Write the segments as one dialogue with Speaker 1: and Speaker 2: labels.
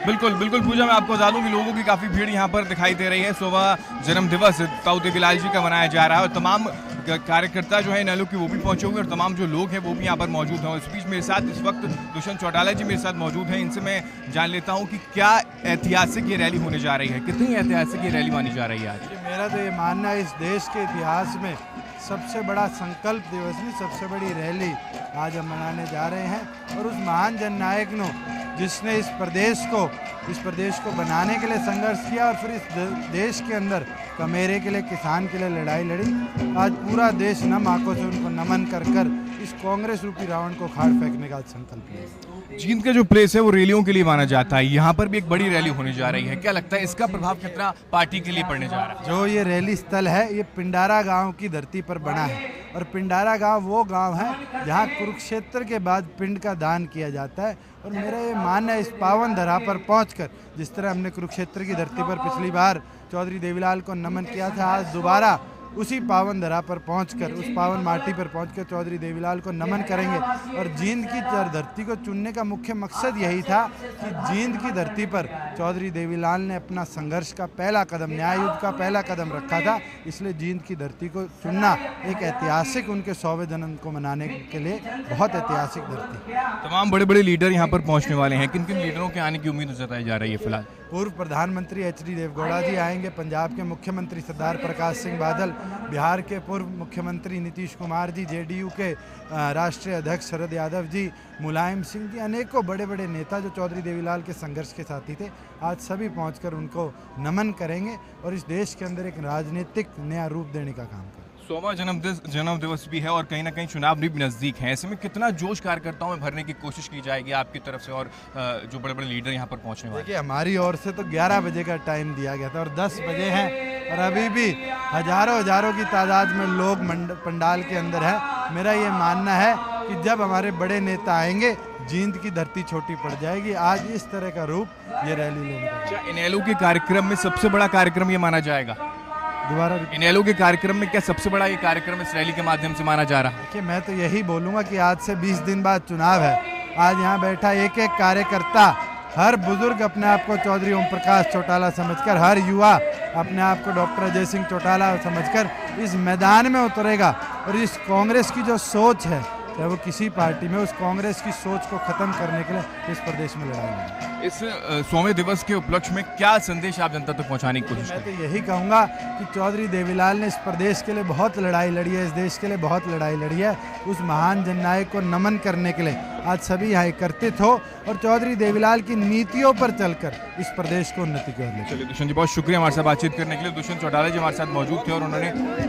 Speaker 1: बिल्कुल बिल्कुल पूजा, मैं आपको बता दूं कि लोगों की काफ़ी भीड़ यहाँ पर दिखाई दे रही है। सुबह जन्म दिवस ताऊ देवीलाल जी का मनाया जा रहा है और तमाम कार्यकर्ता जो है इनेलो की वो भी पहुंचे हुए और तमाम जो लोग हैं वो भी यहाँ पर मौजूद हैं। इस बीच मेरे साथ इस वक्त दुष्यंत चौटाला जी मेरे साथ मौजूद हैं। इनसे मैं जान लेता हूँ कि क्या ऐतिहासिक ये रैली होने जा रही है, कितनी ऐतिहासिक ये रैली मानी जा रही है आज?
Speaker 2: मेरा तो ये मानना है इस देश के इतिहास में सबसे बड़ा संकल्प दिवस में सबसे बड़ी रैली आज हम मनाने जा रहे हैं। और उस महान जननायक ने जिसने इस प्रदेश को बनाने के लिए संघर्ष किया और फिर इस देश के अंदर कमेरे के लिए, किसान के लिए लड़ाई लड़ी, आज पूरा देश नम आंखों से उनको नमन कर कर इस कांग्रेस रूपी रावण को खाड़ फेंकने का संकल्प लिया।
Speaker 1: जींद का जो प्लेस है वो रैलियों के लिए माना जाता है, यहाँ पर भी एक बड़ी रैली होने जा रही है। क्या लगता है इसका प्रभाव कितना पार्टी के लिए पड़ने जा रहा है?
Speaker 2: जो ये रैली स्थल है ये पिंडारा गांव की धरती पर बना है और पिंडारा गांव वो गांव है जहां कुरुक्षेत्र के बाद पिंड का दान किया जाता है। और मेरा ये मानना है इस पावन धरा पर पहुंचकर, जिस तरह हमने कुरुक्षेत्र की धरती पर पिछली बार चौधरी देवीलाल को नमन किया था, आज दोबारा उसी पावन धरा पर पहुंचकर, उस पावन माटी पर पहुंचकर चौधरी देवीलाल को नमन करेंगे। और जींद की धरती को चुनने का मुख्य मकसद यही था कि जींद की धरती पर चौधरी देवीलाल ने अपना संघर्ष का पहला कदम, न्याय युद्ध का पहला कदम रखा था। इसलिए जींद की धरती को चुनना एक ऐतिहासिक, उनके 100वें जन्म को मनाने के लिए बहुत ऐतिहासिक धरती।
Speaker 1: तमाम बड़े बड़े लीडर यहाँ पर पहुँचने वाले हैं, किन किन लीडरों के आने की उम्मीद जताई जा रही है? फिलहाल
Speaker 2: पूर्व प्रधानमंत्री एच.डी. देवगौड़ा जी आएंगे, पंजाब के मुख्यमंत्री सरदार प्रकाश सिंह बादल, बिहार के पूर्व मुख्यमंत्री नीतीश कुमार जी, जेडीयू के राष्ट्रीय अध्यक्ष शरद यादव जी, मुलायम सिंह जी, अनेकों बड़े बड़े नेता जो चौधरी देवीलाल के संघर्ष के साथी थे, आज सभी पहुंचकर उनको नमन करेंगे और इस देश के अंदर एक राजनीतिक नया रूप देने का काम करेंगे।
Speaker 1: 100वां जन्म दिवस भी है और कहीं ना कहीं चुनाव भी नज़दीक है। ऐसे में कितना जोश कार्यकर्ताओं में भरने की कोशिश की जाएगी आपकी तरफ से और जो बड़े बड़े लीडर यहाँ पर पहुँचने वाले?
Speaker 2: देखिए, हमारी ओर से तो 11 बजे का टाइम दिया गया था और 10 बजे हैं और अभी भी हजारों की तादाद में लोग पंडाल के अंदर है। मेरा ये मानना है कि जब हमारे बड़े नेता आएंगे जींद की धरती छोटी पड़ जाएगी। आज इस तरह का रूप ये रैली लेने का।
Speaker 1: इनेलो के कार्यक्रम में सबसे बड़ा कार्यक्रम ये माना जाएगा?
Speaker 2: दोबारा
Speaker 1: इनेलो के कार्यक्रम में क्या सबसे बड़ा ये कार्यक्रम इस रैली के माध्यम से माना जा रहा है?
Speaker 2: देखिए, मैं तो यही बोलूँगा कि आज से 20 दिन बाद चुनाव है। आज यहाँ बैठा एक एक कार्यकर्ता, हर बुजुर्ग अपने आप को चौधरी ओम प्रकाश चौटाला समझकर, हर युवा अपने आप को डॉक्टर अजय सिंह चौटाला समझकर इस मैदान में उतरेगा और इस कांग्रेस की जो सोच है, चाहे वो किसी पार्टी में, उस कांग्रेस की सोच को खत्म करने के लिए इस प्रदेश में लड़ाई लड़ेंगे।
Speaker 1: इस 100वें दिवस के उपलक्ष्य में क्या संदेश आप जनता तक पहुंचाने की कोशिश
Speaker 2: मैं तो यही कहूँगा कि चौधरी देवीलाल ने इस प्रदेश के लिए बहुत लड़ाई लड़ी है, इस देश के लिए बहुत लड़ाई लड़ी है। उस महान जननायक को नमन करने के लिए आज सभी यहाँ एकत्रित हो और चौधरी देवीलाल की नीतियों पर चलकर इस प्रदेश को उन्नति की ओर ले चलिए।
Speaker 1: दुष्यंत जी, बहुत शुक्रिया हमारे साथ बातचीत करने के लिए। दुष्यंत चौटाला जी हमारे साथ मौजूद थे और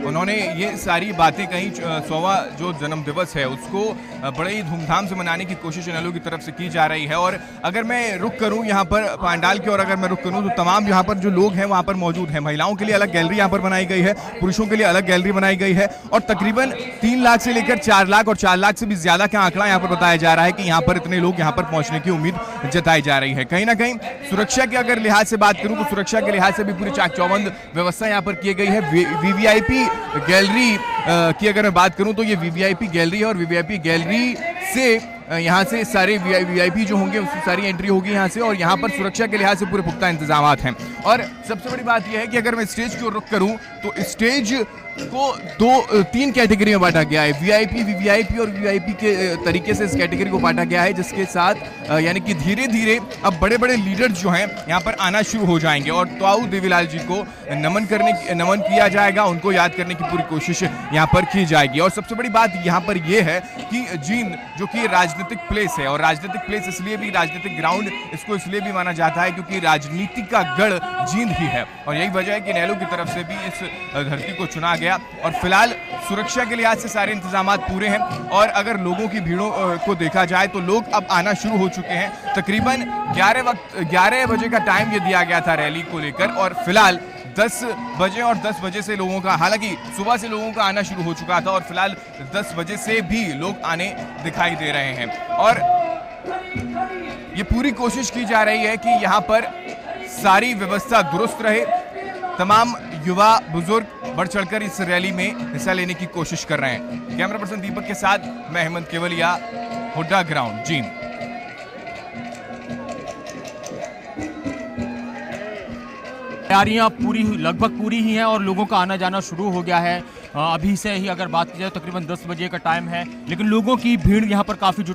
Speaker 1: उन्होंने ये सारी बातें कही। 100वां जो जन्म दिवस है उसको बड़े ही धूमधाम से मनाने की कोशिश इनेलो की तरफ से की जा रही है। और अगर मैं रुक करूं यहाँ पर पंडाल की, और अगर मैं रुक करूं तो तमाम यहाँ पर जो लोग हैं वहाँ पर मौजूद हैं। महिलाओं के लिए अलग गैलरी यहाँ पर बनाई गई है, पुरुषों के लिए अलग गैलरी बनाई गई है और तकरीबन 3 लाख से लेकर 4 लाख और 4 लाख से भी ज्यादा का आंकड़ा यहाँ पर बताया जा रहा है कि यहाँ पर इतने लोग यहाँ पर पहुंचने की उम्मीद जताई जा रही है। कहीं ना कहीं सुरक्षा के अगर लिहाज से बात करूं तो सुरक्षा के लिहाज से भी पूरी चाक चौबंद व्यवस्था यहाँ पर की गई है। वीवीआईपी गैलरी की अगर मैं बात करूं तो ये वीवीआईपी गैलरी है और वीवीआईपी गैलरी से यहाँ से सारे वीआईपी जो होंगे उसकी सारी एंट्री होगी यहाँ से और यहाँ पर सुरक्षा के लिहाज से पूरे पुख्ता इंतजाम हैं। और सबसे बड़ी बात यह है कि अगर मैं स्टेज की ओर रुख करूँ तो स्टेज को 3 कैटेगरी में बांटा गया है। वीआईपी, वीवीआईपी और वीआईपी के तरीके से इस कैटेगरी को बांटा गया है, जिसके साथ यानी कि धीरे धीरे अब बड़े बड़े लीडर जो हैं यहाँ पर आना शुरू हो जाएंगे और ताऊ देवीलाल जी को नमन किया जाएगा, उनको याद करने की पूरी कोशिश यहाँ पर की जाएगी। और सबसे बड़ी बात यहाँ पर यह है कि जींद जो कि राजनीतिक प्लेस है और राजनीतिक प्लेस इसलिए भी, राजनीतिक ग्राउंड इसको इसलिए भी माना जाता है क्योंकि राजनीति का गढ़ जींद ही है और यही वजह है कि इनेलो की तरफ से भी इस धरती को चुना गया। और फिलहाल सुरक्षा के लिहाज से सारे इंतजामात पूरे हैं और अगर लोगों की भीड़ों को देखा जाए तो लोग अब आना शुरू हो चुके हैं। तकरीबन 11 बजे का टाइम ये दिया गया था रैली को लेकर और फिलहाल 10 बजे और 10 बजे से लोगों का, हालांकि सुबह से लोगों का आना शुरू हो चुका था और फिलहाल 10 बजे से भी लोग आने दिखाई दे रहे हैं और ये पूरी कोशिश की जा रही है कि यहाँ पर सारी व्यवस्था दुरुस्त रहे। तमाम युवा बुजुर्ग बढ़ चढ़कर इस रैली में हिस्सा लेने की कोशिश कर रहे हैं। कैमरा पर्सन दीपक के साथ मैं हेमंत केवलिया, हुड्डा ग्राउंड, जींद।
Speaker 3: तैयारियां लगभग पूरी ही हैं और लोगों का आना जाना शुरू हो गया है। अभी से ही अगर बात की जाए तकरीबन 10 बजे का टाइम है, लेकिन लोगों की भीड़ यहाँ पर काफी जुटने